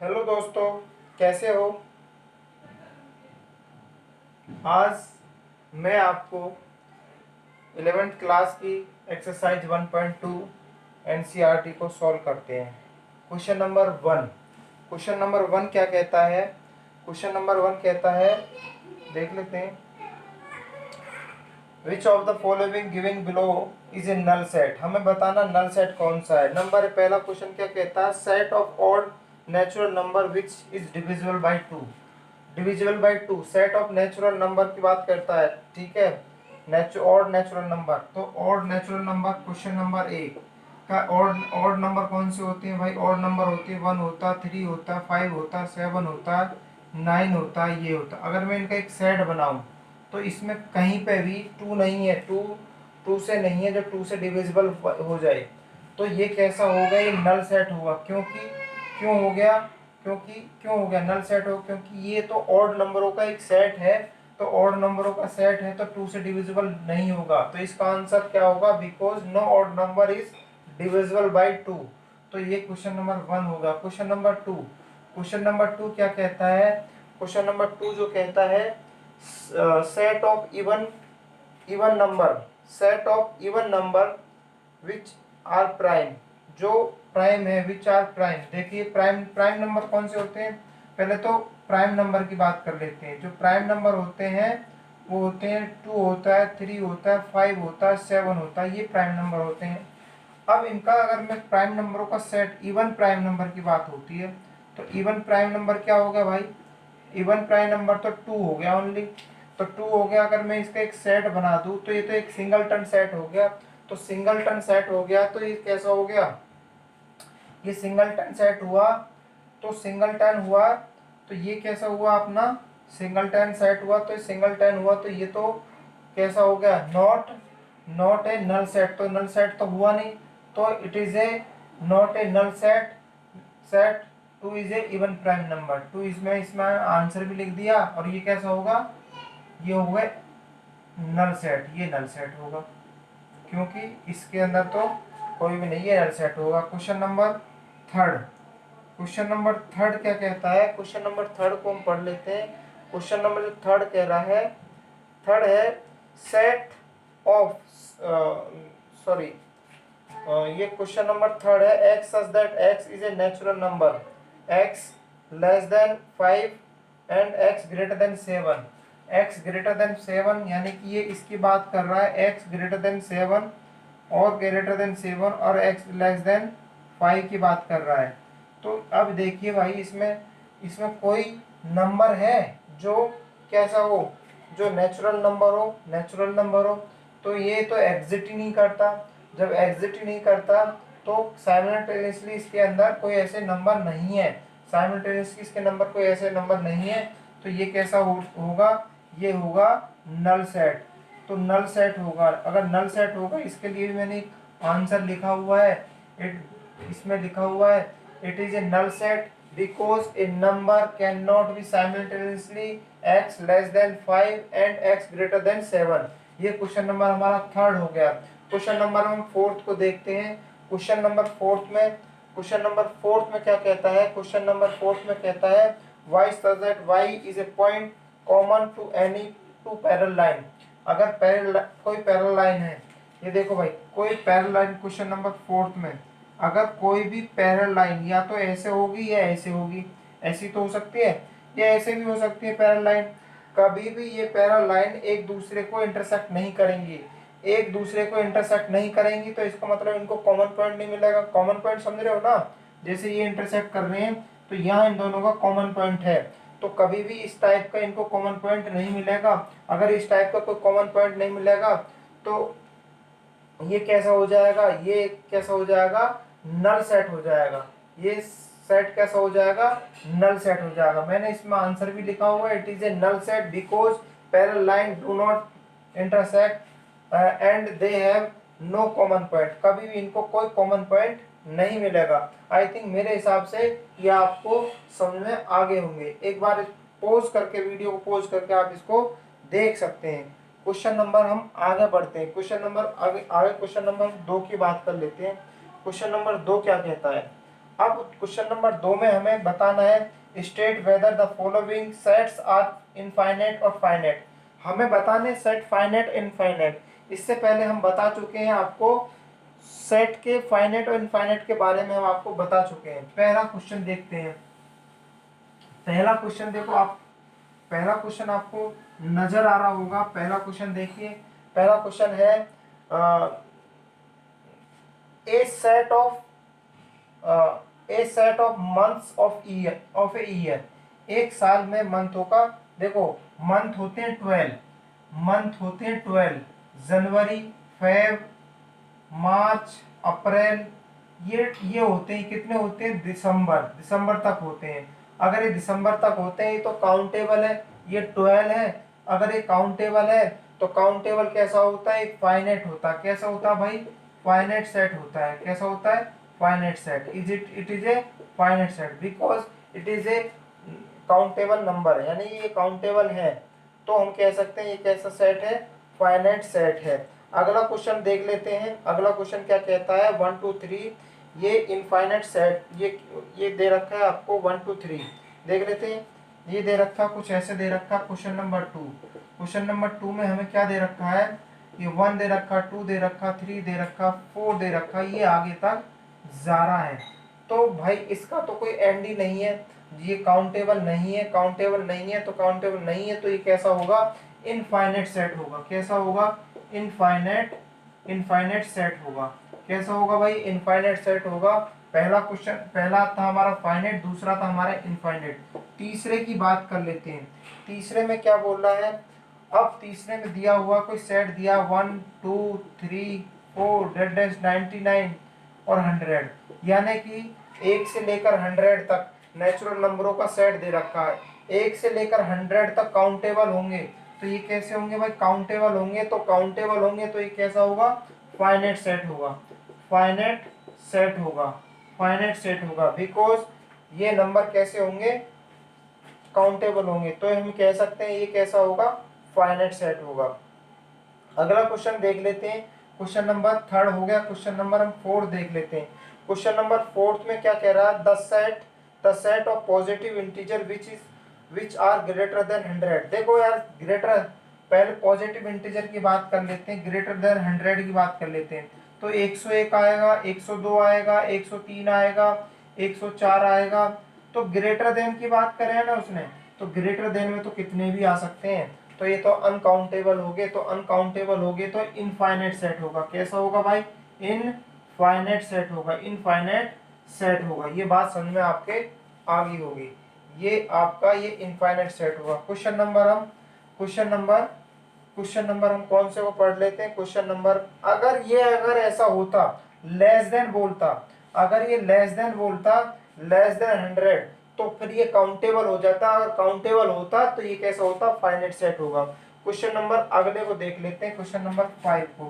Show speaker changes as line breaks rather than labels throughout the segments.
Hello दोस्तों, कैसे हो। आज मैं आपको 11th क्लास की एक्सरसाइज 1.2 एनसीईआरटी को सॉल्व करते हैं। क्वेश्चन नंबर 1 क्या कहता है। क्वेश्चन नंबर 1 कहता है, देख लेते हैं। Which of the following giving below is a null set. हमें बताना नल सेट कौन सा है। पहला क्वेश्चन क्या कहता है, set of odd natural number which is divisible by 2। Divisible by 2 set of natural number की बात करता है, ठीक है। ऑड नेचुरल नंबर, तो odd natural number question number 1 का ऑड नंबर कौन से होते हैं भाई। ऑड नंबर होते हैं 1 होता, 3 होता, 5 होता, 7 होता, 9 होता, ये होता। अगर मैं इनका एक सेट बनाऊं तो इसमें कहीं पे भी 2 नहीं है, 2 से नहीं है जो 2 से डिविजिबल हो जाए, तो ये कैसा होगा, ये नल सेट होगा। क्यों हो गया, क्यों हो गया नल सेट हो, क्योंकि ये तो ऑड नंबरों का एक सेट है। तो ऑड नंबरों का सेट है तो 2 से डिविजिबल नहीं होगा। तो इसका आंसर क्या होगा, because no odd number is divisible by 2। तो ये क्वेश्चन नंबर 1 होगा। क्वेश्चन नंबर 2 क्या कहता है। क्वेश्चन नंबर 2 जो कहता है, set of even number which are prime. जो प्राइम है, विच आर प्राइम। देखिए प्राइम नंबर कौन से होते हैं। पहले तो प्राइम नंबर की बात कर लेते हैं। जो प्राइम नंबर होते हैं वो होते हैं 2 होता है, 3 होता है, 5 होता है, 7 होता है, ये प्राइम नंबर होते हैं। अब इनका अगर मैं प्राइम नंबरों का सेट, इवन प्राइम नंबर की बात होती है, तो इवन प्राइम नंबर क्या होगा भाई। इवन प्राइम नंबर तो 2 हो गया ओनली। तो 2 हो गया। अगर मैं इसका एक सेट बना दूं तो ये तो एक सिंगलटन सेट हो गया। तो सिंगलटन सेट हो गया तो ये कैसा हो गया, ये सिंगलटन सेट हुआ। तो सिंगलटन हुआ तो ये कैसा हुआ अपना, सिंगलटन सेट हुआ। तो सिंगलटन हुआ तो ये तो कैसा हो गया, नॉट ए नल सेट। तो नल सेट तो हुआ नहीं, तो it is a not a null set. Set 2 is a even prime number. 2 इसमें आंसर भी लिख दिया। और ये कैसा होगा, ये होगा नल सेट, ये नल सेट होगा, क्योंकि इसके अंदर तो कोई भी नहीं है, नल सेट होगा। क्वेश्चन नंबर 3 क्या कहता है। क्वेश्चन नंबर 3 को हम पढ़ लेते हैं। क्वेश्चन नंबर 3 कह रहा है, थर्ड है सेट ऑफ, सॉरी, ये क्वेश्चन नंबर 3 है, x such that x is a natural number, x less than 5 and x greater than 7। X greater than 7 यानी कि ये इसकी बात कर रहा है, एक्स ग्रेटर देन 7 और ग्रेटर देन 7 और एक्स लेस देन 5 की बात कर रहा है। तो अब देखिए भाई, इसमें इसमें कोई नंबर है जो कैसा हो, जो नेचुरल नंबर हो। तो ये तो एग्जिट ही नहीं करता। जब एग्जिट ही नहीं करता तो साइमल्टेनियसली इसके अंदर कोई ऐसे नंबर नहीं है। साइमल्टेनियसली इसके नंबर कोई ऐसे नंबर नहीं है। तो ये कैसा होगा, ये होगा नल सेट। तो नल सेट होगा। अगर नल सेट होगा, इसके लिए भी मैंने आंसर लिखा हुआ है। इसमें लिखा हुआ है, it is a null set because a number can not be simultaneously x less than 5 and x greater than 7। ये क्वेश्चन नंबर हमारा 3 हो गया। क्वेश्चन नंबर हम 4 को देखते हैं। क्वेश्चन नंबर 4 में क्या कहता है। क्वेश्चन नंबर 4 में कहता है, y such that y is a point common to any two parallel line। अगर कोई पैरेलल लाइन है, ये देखो भाई, कोई पैरेलल लाइन क्वेश्चन नंबर 4 में, अगर कोई भी पैरेलल लाइन या तो ऐसे होगी या ऐसे होगी, ऐसी तो हो सकती है या ऐसे भी हो सकती है पैरेलल लाइन। कभी भी ये पैरेलल लाइन एक दूसरे को इंटरसेक्ट नहीं करेंगी। तो इसका मतलब इनको कॉमन पॉइंट नहीं मिलेगा। कॉमन पॉइंट समझ रहे हो ना, जैसे ये इंटरसेक्ट कर रहे हैं तो यहाँ इन दोनों का कॉमन पॉइंट है। तो कभी भी इस टाइप का इनको कॉमन पॉइंट नहीं मिलेगा। अगर इस टाइप का कोई कॉमन पॉइंट नहीं मिलेगा तो ये कैसा हो जाएगा, नल सेट हो जाएगा। ये सेट कैसा हो जाएगा, नल सेट हो जाएगा। मैंने इसमें आंसर भी लिखा हुआ है, it is a null set because parallel line do not intersect and they have no common point. कभी भी इनको कोई कॉमन पॉइंट नहीं मिलेगा। आई थिंक मेरे हिसाब से ये आपको समझ में आगे होंगे। एक बार पॉज करके, वीडियो को पॉज करके आप इसको देख सकते हैं। क्वेश्चन नंबर हम आगे बढ़ते हैं। क्वेश्चन नंबर 2 की बात कर लेते हैं। क्वेश्चन नंबर 2 क्या कहता है, अब क्वेश्चन नंबर 2 में हमें बताना है state whether the following sets are infinite और फाइनाइट। हमें बताने सेट फाइनाइट इनफाइनाइट। इससे पहले हम बता चुके हैं आपको सेट के फाइनाइट और इनफाइनाइट के बारे में हम आपको बता चुके हैं। पहला क्वेश्चन देखते हैं। पहला क्वेश्चन देखो आप, पहला क्वेश्चन आपको नजर आ रहा होगा। पहला क्वेश्चन देखिए, पहला क्वेश्चन है a set of a set of months of a year. एक साल में मंथों का, देखो मंथ होते हैं 12, मंथ होते हैं 12, जनवरी, फेब, मार्च, अप्रैल, ये होते हैं, कितने होते हैं, दिसंबर, दिसंबर तक होते हैं। अगर ये दिसंबर तक होते हैं तो काउंटेबल है, ये 12 है। अगर ये काउंटेबल है तो काउंटेबल कैसा होता है, एक फाइनाइट होता है। कैसा होता है भाई, फाइनाइट सेट होता है। कैसा होता है, finite set. It is a finite set because it is A countable number, यानी ये काउंटेबल है, तो हम कह सकते हैं ये कैसा सेट है, फाइनाइट सेट है। अगला क्वेश्चन देख लेते हैं। अगला क्वेश्चन क्या कहता है, 1 2 3, ये इनफाइनाइट सेट, ये दे रखा है आपको 1 2 3, देख लेते हैं। ये दे रखा कुछ ऐसे दे रखा क्वेश्चन नंबर 2। क्वेश्चन नंबर 2 में हमें क्या दे रखा है, ये 1 दे रखा, 2 दे रखा, 3 दे रखा, 4 दे रखा, ये आगे तक जा रहा है। तो भाई इसका तो कोई एंड ही नहीं है, ये काउंटेबल नहीं है, काउंटेबल नहीं है तो काउंटेबल नहीं है, तो ये कैसा होगा, इनफाइनाइट सेट होगा। कैसा होगा, इनफाइनाइट, इनफाइनाइट सेट होगा। कैसा होगा भाई, इनफाइनाइट सेट होगा। पहला क्वेश्चन, पहला था हमारा फाइनाइट, दूसरा था हमारा इनफाइनाइट। तीसरे की बात कर लेते हैं। तीसरे में क्या बोल रहा है, अब तीसरे में दिया हुआ कोई सेट दिया 1 2 3 4 99 और 100, यानी कि 1 से लेकर 100 तक नेचुरल नंबरों का सेट दे रखा है। 1 से लेकर 100 तक काउंटेबल होंगे, तो ये कैसे होंगे भाई, काउंटेबल होंगे। तो काउंटेबल होंगे तो ये कैसा होगा, फाइनाइट सेट होगा, फाइनाइट सेट होगा, फाइनाइट सेट होगा। बिकॉज ये नंबर कैसे होंगे, काउंटेबल होंगे, तो हम कह सकते हैं ये कैसा होगा, फाइनाइट सेट होगा। अगला क्वेश्चन देख लेते हैं। क्वेश्चन नंबर 3 हो गया। क्वेश्चन नंबर हम 4 देख लेते हैं। क्वेश्चन नंबर 4 में क्या कह रहा है, the set of positive integer which are greater than 100। देखो यार, ग्रेटर, पहले पॉजिटिव इंटीजर की बात कर लेते हैं, ग्रेटर देन 100 की बात कर लेते हैं। तो 101 आएगा, 102 आएगा, 103 आएगा, 104 आएगा। तो ग्रेटर देन की बात करें ना उसने, तो ग्रेटर देन में तो कितने भी आ सकते हैं, तो ये तो अनकाउंटेबल हो गए। तो अनकाउंटेबल हो गए तो इनफाइनाइट सेट होगा। कैसा होगा भाई, इनफाइनाइट सेट होगा, इनफाइनाइट सेट होगा। ये बात समझ में आपके आ गई होगी, ये आपका ये इनफाइनाइट सेट होगा। क्वेश्चन नंबर हम कौन से को पढ़ लेते हैं। क्वेश्चन नंबर, अगर ऐसा होता, लेस देन बोलता, अगर ये लेस देन बोलता, लेस देन 100, तो फिर ये काउंटेबल हो जाता। अगर काउंटेबल होता तो ये कैसा होता, फाइनाइट सेट होगा। क्वेश्चन नंबर अगले को देख लेते हैं, क्वेश्चन नंबर 5 को।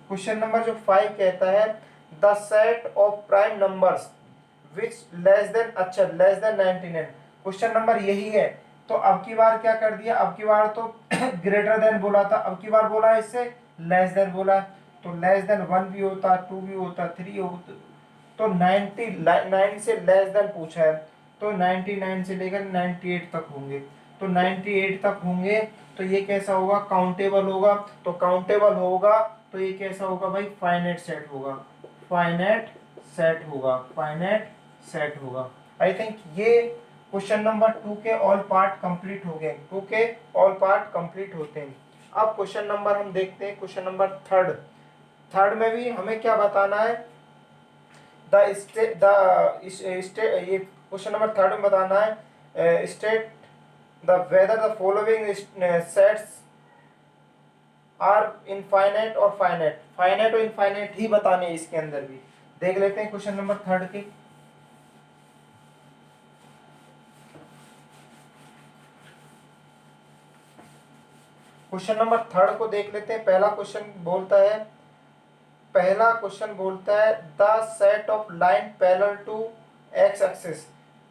क्वेश्चन नंबर जो 5 कहता है, the set of prime numbers which less than, अच्छा लेस देन 99। क्वेश्चन नंबर यही है, तो अब की बार क्या कर दिया, अब की बार तो ग्रेटर देन बोला था, अब की बार बोला इससे लेस देन बोला। तो लेस देन 1 भी होता, 2 भी होता, 3 होता, तो 99 से लेस देन पूछा है, तो 99 से लेकर 98 तक होंगे। तो 98 तक होंगे तो ये कैसा होगा, काउंटेबल होगा। तो काउंटेबल होगा तो ये कैसा होगा भाई, फाइनाइट सेट होगा, फाइनाइट सेट होगा, फाइनाइट सेट होगा। आई थिंक ये क्वेश्चन नंबर 2 के ऑल पार्ट कंप्लीट हो गए, 2 के ऑल पार्ट कंप्लीट होते हैं। अब क्वेश्चन नंबर हम देखते हैं, क्वेश्चन नंबर 3। थर्ड में भी हमें क्या बताना है, ये क्वेश्चन नंबर 3 में बताना है, state the whether the following sets are infinite और फाइनाइट। फाइनाइट और इनफाइनाइट ही बताने हैं इसके अंदर भी। देख लेते हैं क्वेश्चन नंबर 3 के। क्वेश्चन नंबर 3 को देख लेते हैं। पहला क्वेश्चन बोलता है the set of line parallel to x axis,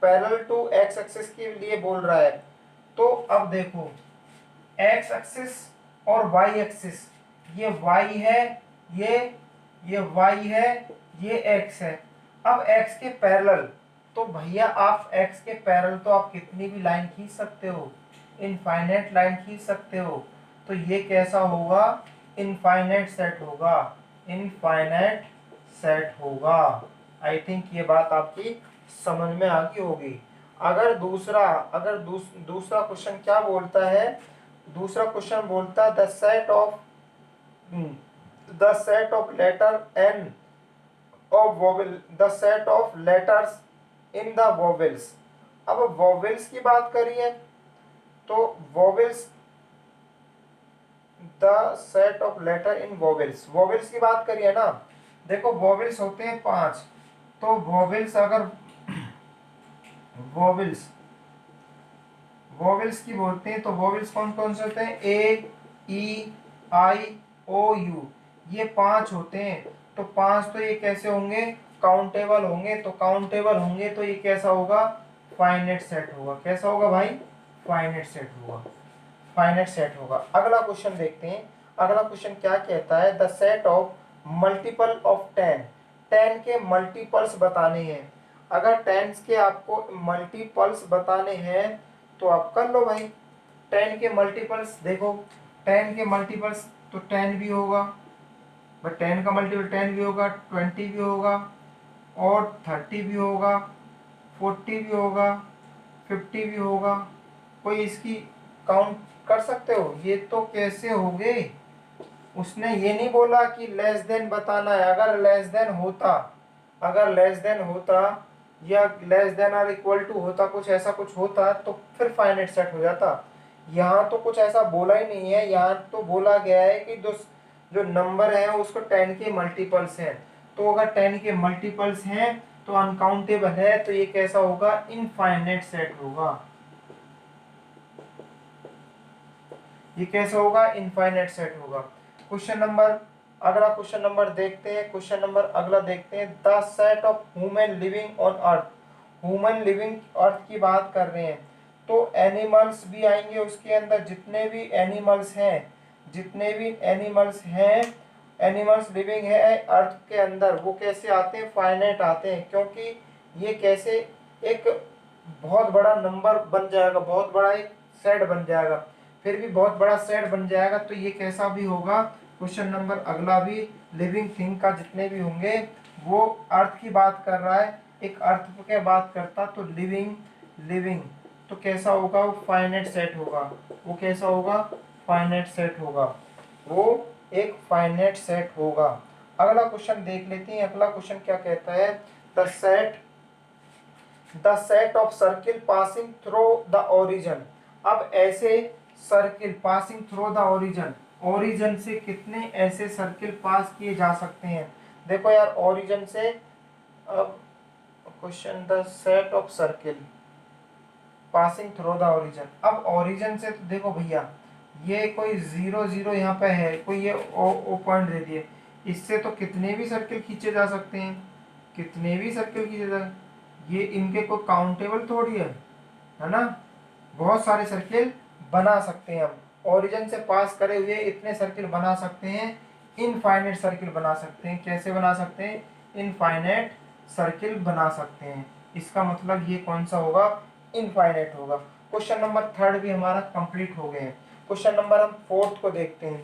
parallel to x axis के लिए बोल रहा है। तो अब देखो, एक्स एक्सिस और वाई एक्सिस, ये वाई है, ये वाई है, ये एक्स है। अब एक्स के पैरेलल, तो भैया आप x के पैरेलल तो आप कितनी भी लाइन खींच सकते हो, इनफाइनाइट लाइन खींच सकते हो। तो ये कैसा होगा, इनफाइनाइट सेट होगा, इनफाइनाइट सेट होगा। आई थिंक ये बात आपकी समझ में आ गई होगी। दूसरा क्वेश्चन क्या बोलता है, दूसरा क्वेश्चन बोलता है the set of letter in of vowel, the set of letters in the vowels। अब vowels की बात करिए तो vowels, the set of letter in vowels, vowels की बात करिए ना, देखो vowels होते हैं 5। तो vowels अगर vowels की बोलते हैं तो vowels कौन कौन से होते हैं, ए, ई, आई, ओ, यू, ये 5 होते हैं। तो 5 तो ये कैसे होंगे, काउंटेबल होंगे। तो काउंटेबल होंगे तो ये कैसा होगा, फाइनाइट सेट होगा। कैसा होगा भाई, फाइनाइट सेट होगा, फाइनाइट सेट होगा। अगला क्वेश्चन देखते हैं। अगला क्वेश्चन क्या कहता है, the set of multiple of 10, 10 के मल्टीपल्स बताने हैं। अगर 10 के आपको मल्टीपल्स बताने हैं तो आप कर लो भाई। 10 के मल्टीपल्स देखो, 10 के मल्टीपल्स तो 10 भी होगा, बट 10 का मल्टीपल 10 भी होगा, 20 भी होगा, और 30 भी होगा, 40 भी होगा, 50 भी होगा। कोई इसकी काउंट कर सकते हो, ये तो कैसे हो गए। उसने ये नहीं बोला कि लेस देन बताना है। अगर लेस देन होता या लेस देन और इक्वल टू होता, कुछ ऐसा कुछ होता तो फिर फाइनाइट सेट हो जाता। यहाँ तो कुछ ऐसा बोला ही नहीं है। यहाँ तो बोला गया है कि जो नंबर है उसको 10 के मल्टीपल्स हैं। तो अगर 10 के मल्टीपल्स हैं तो अनकाउंटेबल है, तो ये कैसा होगा, इनफाइनाइट सेट होगा। ये कैसा होगा, इनफाइनाइट सेट होगा। अगला क्वेश्चन नंबर देखते हैं। क्वेश्चन नंबर अगला देखते हैं, the set of human living on earth. Human living earth की बात कर रहे हैं तो एनिमल्स भी आएंगे उसके अंदर। जितने भी एनिमल्स लिविंग है अर्थ के अंदर, वो कैसे आते हैं, फाइनाइट आते हैं। क्योंकि ये कैसे एक बहुत बड़ा नंबर बन जाएगा, बहुत बड़ा एक सेट बन जाएगा, फिर भी बहुत बड़ा सेट बन जाएगा। तो ये कैसा भी होगा, क्वेश्चन नंबर अगला भी लिविंग थिंग का जितने भी होंगे, वो अर्थ की बात कर रहा है, एक अर्थ की बात करता तो लिविंग तो कैसा होगा, वो फाइनाइट सेट होगा। वो कैसा होगा, फाइनाइट सेट होगा, वो एक फाइनाइट सेट होगा। अगला क्वेश्चन देख लेते हैं। अगला क्वेश्चन क्या कहता है, the set of circle passing through the origin. अब ऐसे circle passing through the origin से कितने ऐसे सर्किल पास किए जा सकते हैं। देखो यार, ओरिजिन से, अब question, the set of circle passing through the origin. अब ओरिजिन से तो देखो भैया, ये कोई 0 0 यहाँ पे है, कोई ये ओ पॉइंट दे दिए, इससे तो कितने भी सर्किल खींचे जा सकते हैं, कितने भी सर्किल खींचे जा, ये इनके कोई काउंटेबल थोड़ी है ना। बहुत सारे सर्किल बना सकते हैं हम, ओरिजिन से पास करे हुए इतने सर्किल बना सकते हैं, इनफाइनाइट सर्किल बना सकते हैं। कैसे बना सकते हैं, इनफाइनाइट सर्किल बना सकते हैं। इसका मतलब ये कौन सा होगा, इनफाइनाइट होगा। क्वेश्चन नंबर 3 भी हमारा कंप्लीट हो गए हैं। क्वेश्चन नंबर हम 4 को देखते हैं।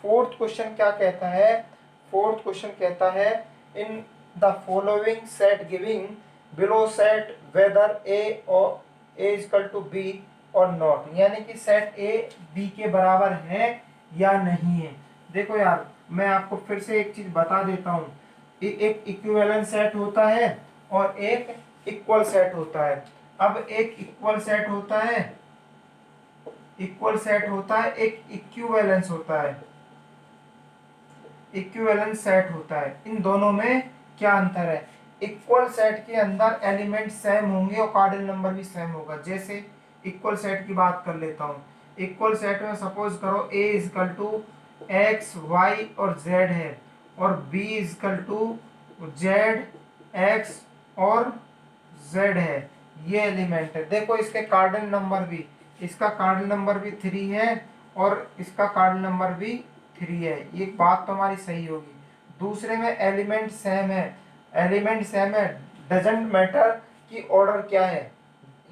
फोर्थ क्वेश्चन क्या कहता है, फोर्थ क्वेश्चन कहता है, in the following set giving below set whether A और ए इक्वल टू बी और नॉट। यानी कि सेट ए बी के बराबर है या नहीं है। देखो यार, मैं आपको फिर से एक चीज बता देता हूँ, एक इक्विवेलेंट सेट होता है और एक इक्वल सेट होता है। अब एक इक्वल सेट होता है, एक इक्विवेलेंस होता है, इक्विवेलेंट सेट होता है। इन दोनों में क्या अंतर है, इक्वल सेट के अंदर एलिमेंट सेम होंगे और कार्डिनल नंबर भी सेम होगा। जैसे इक्वल सेट की बात कर लेता हूँ। इक्वल सेट में सपोज करो a equal to x y और z है और b equal to z x और z है, ये एलिमेंट है। देखो इसके कार्डिनल नंबर भी, इसका कार्डिनल नंबर भी 3 है और इसका कार्डिनल नंबर भी 3 है। ये बात तो हमारी सही होगी। दूसरे में एलिमेंट सेम है, डजंट मैटर कि ऑर्डर क्या है।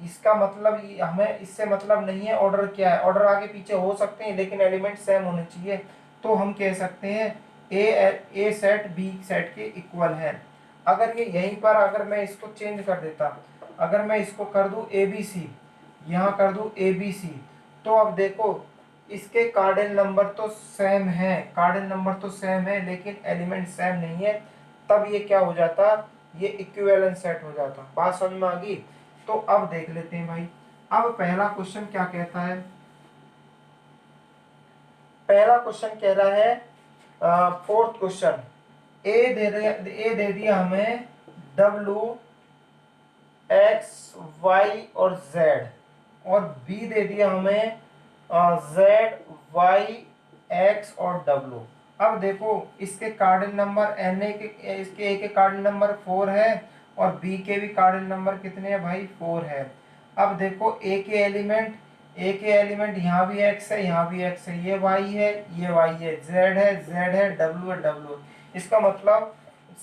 इसका मतलब हमें इससे मतलब नहीं है ऑर्डर क्या है, ऑर्डर आगे पीछे हो सकते हैं लेकिन एलिमेंट सेम होने चाहिए। तो हम कह सकते हैं ए सेट बी सेट के इक्वल है। अगर ये यहीं पर अगर मैं इसको चेंज कर देता, अगर मैं इसको कर दूं ए बी सी, यहाँ कर दूं ए बी सी, तो अब देखो इसके कार्डिनल नंबर तो सेम है, कार्डिनल नंबर तो सेम है लेकिन एलिमेंट सेम नहीं है। तब ये क्या हो जाता, ये इक्विवेलेंट सेट हो जाता। बात समझ में आ गई। तो अब देख लेते हैं भाई, अब पहला क्वेश्चन क्या कहता है। पहला क्वेश्चन कह रहा है, फोर्थ क्वेश्चन, ए दे दिया हमें डब्ल्यू एक्स वाई और जेड, और बी दे दिया हमें जेड वाई एक्स और डब्ल्यू। अब देखो इसके कार्डिनल नंबर एन ए के, इसके ए के कार्डिनल नंबर 4 है और बी के भी कार्डिनल नंबर कितने हैं भाई, 4 है। अब देखो ए के एलिमेंट यहाँ भी एक्स है, यहाँ भी एक्स है, ये वाई है, ये वाई है, जेड है, डब्ल्यू है, डब्ल्यू है। इसका मतलब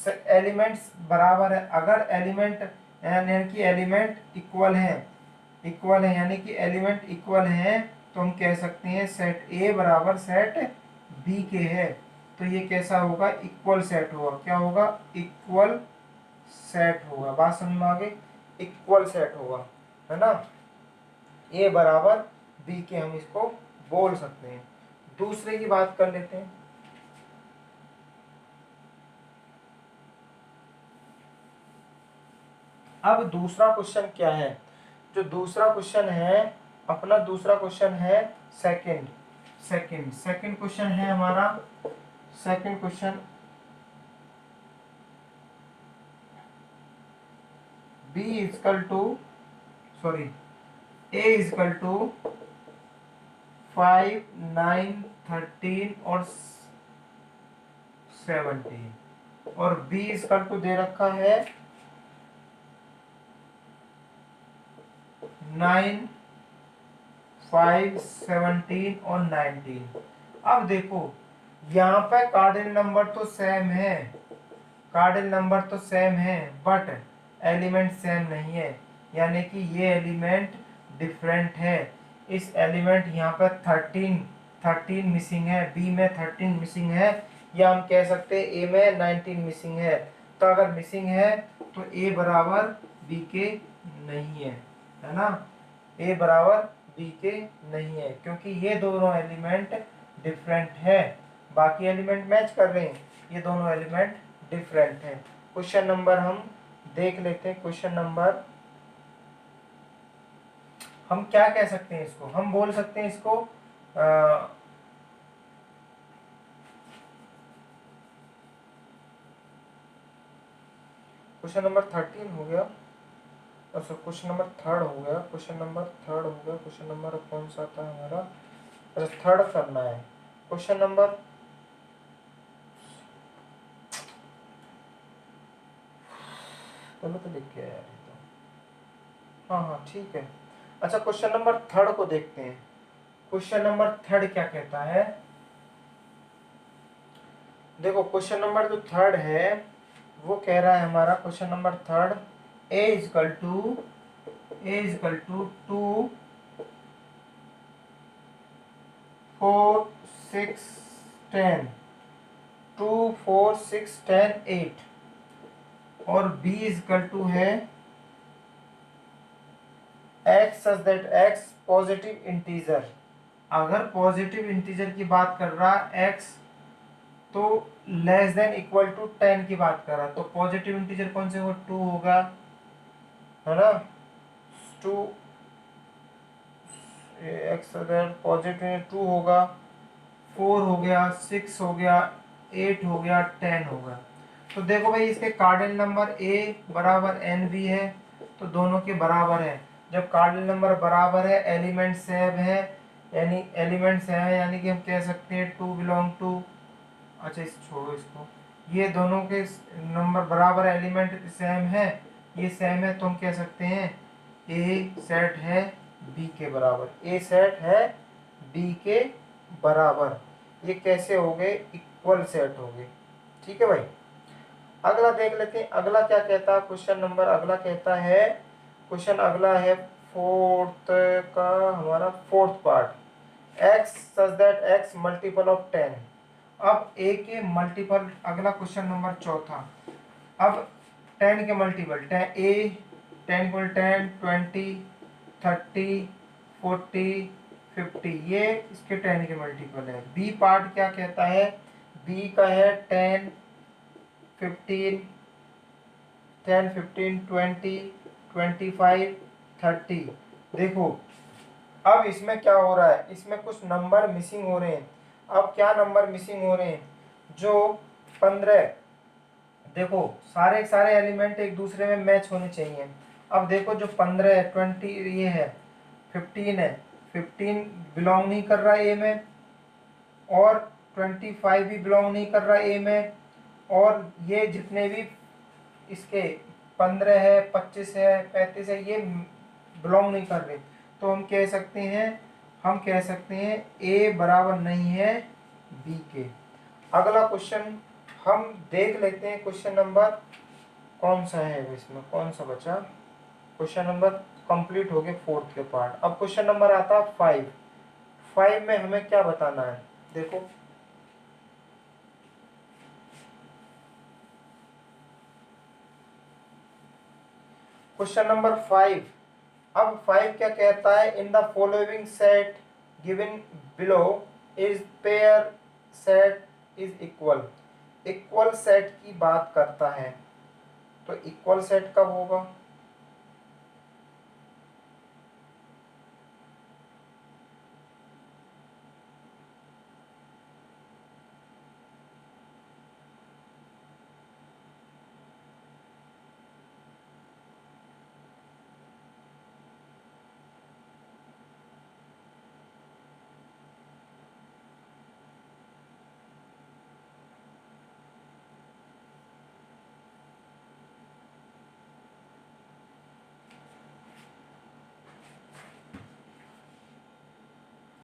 एलिमेंट्स बराबर है। अगर एलिमेंट यानी कि एलिमेंट इक्वल है यानी कि एलिमेंट इक्वल हैं, तो हम कह सकते हैं सेट ए बराबर सेट बी के है। तो ये कैसा होगा, इक्वल सेट होगा। क्या होगा, इक्वल सेट होगा। बात समझ में आ गई, इक्वल सेट होगा, है ना। ए बराबर बी के हम इसको बोल सकते हैं। दूसरे की बात कर लेते हैं। अब दूसरा क्वेश्चन क्या है, जो दूसरा क्वेश्चन है अपना, दूसरा क्वेश्चन है सेकंड क्वेश्चन है हमारा। Second question, b equal to sorry a equal to 5 9 13 और 17, और बी इजकल टू दे रखा है 9 5 17 और 19। अब देखो यहाँ पे कार्डिनल नंबर तो सेम है, कार्डिनल नंबर तो सेम है, बट एलिमेंट सेम नहीं है, यानी कि ये एलिमेंट डिफरेंट है। इस एलिमेंट यहाँ पर 13 मिसिंग है, बी में 13 मिसिंग है, या हम कह सकते हैं ए में 19 मिसिंग है। तो अगर मिसिंग है तो ए बराबर बी के नहीं है ना, ए बराबर बी के नहीं है, क्योंकि ये दोनों एलिमेंट डिफरेंट है। बाकी एलिमेंट मैच कर रहे हैं, ये दोनों एलिमेंट डिफरेंट है। क्वेश्चन नंबर हम देख लेते हैं। क्वेश्चन नंबर हम क्या कह सकते हैं इसको, हम बोल सकते हैं इसको क्वेश्चन नंबर 13 हो गया, और क्वेश्चन नंबर थर्ड हो गया, क्वेश्चन नंबर थर्ड हो गया। क्वेश्चन नंबर कौन सा था हमारा, अच्छा थर्ड करना है। क्वेश्चन नंबर तो लिख के आया तो, हाँ ठीक है। अच्छा क्वेश्चन नंबर थर्ड को देखते हैं। क्वेश्चन नंबर थर्ड क्या कहता है, देखो क्वेश्चन नंबर जो थर्ड है वो कह रहा है हमारा, question number third, a equal to 2 4 6 10 2 4 6 10 8, और b इजकल टू है x such that x positive integer. अगर पॉजिटिव इंटीजर की बात कर रहा है x, तो लेस देन इक्वल टू 10 की बात कर रहा है, तो पॉजिटिव इंटीजर कौन से हो, 2 होगा, है ना। 2 x पॉजिटिव 2 होगा, 4 हो गया, 6 हो गया, 8 हो गया, 10 होगा। तो देखो भाई इसके कार्डिनल नंबर a बराबर n भी है, तो दोनों के बराबर है। जब कार्डिनल नंबर बराबर है, एलिमेंट सेम है, यानी कि हम कह सकते हैं 2 बिलोंग टू, अच्छा इस छोड़ो इसको, ये दोनों के नंबर बराबर, एलिमेंट सेम है, ये सेम है, तो हम कह सकते हैं ए सेट है बी के बराबर, ए सेट है बी के बराबर। ये कैसे हो गए, इक्वल सेट हो गए, ठीक है भाई। अगला देख लेते हैं, अगला क्या कहता है क्वेश्चन नंबर, अगला कहता है, क्वेश्चन अगला है फोर्थ का, हमारा fourth part, x such that x multiple of 10। अब ए के मल्टीपल, अगला क्वेश्चन नंबर चौथा, अब 10 के मल्टीपल, 10 ए 10 को 10 20 30 40 50, ये इसके 10 के मल्टीपल है। बी पार्ट क्या कहता है, बी का है 10 15 10 15 20 25 30। देखो अब इसमें क्या हो रहा है, इसमें कुछ नंबर मिसिंग हो रहे हैं। अब क्या नंबर मिसिंग हो रहे हैं, जो 15, देखो सारे सारे एलिमेंट एक दूसरे में मैच होने चाहिए। अब देखो जो 15 है, 20 ये है, 15 है, 15 बिलोंग नहीं कर रहा ए में, और 25 भी बिलोंग नहीं कर रहा ए में, और ये जितने भी इसके 15 है, 25 है, 35 है, ये बिलोंग नहीं कर रहे। तो हम कह सकते हैं, हम कह सकते हैं ए बराबर नहीं है बी के। अगला क्वेश्चन हम देख लेते हैं, क्वेश्चन नंबर कौन सा है, इसमें कौन सा बचा, क्वेश्चन नंबर कंप्लीट हो गए फोर्थ के पार्ट। अब क्वेश्चन नंबर आता है 5। 5 में हमें क्या बताना है, देखो क्वेश्चन नंबर 5। अब 5 क्या कहता है, in the following set given below is pair set is equal. Equal set की बात करता है, तो इक्वल सेट कब होगा,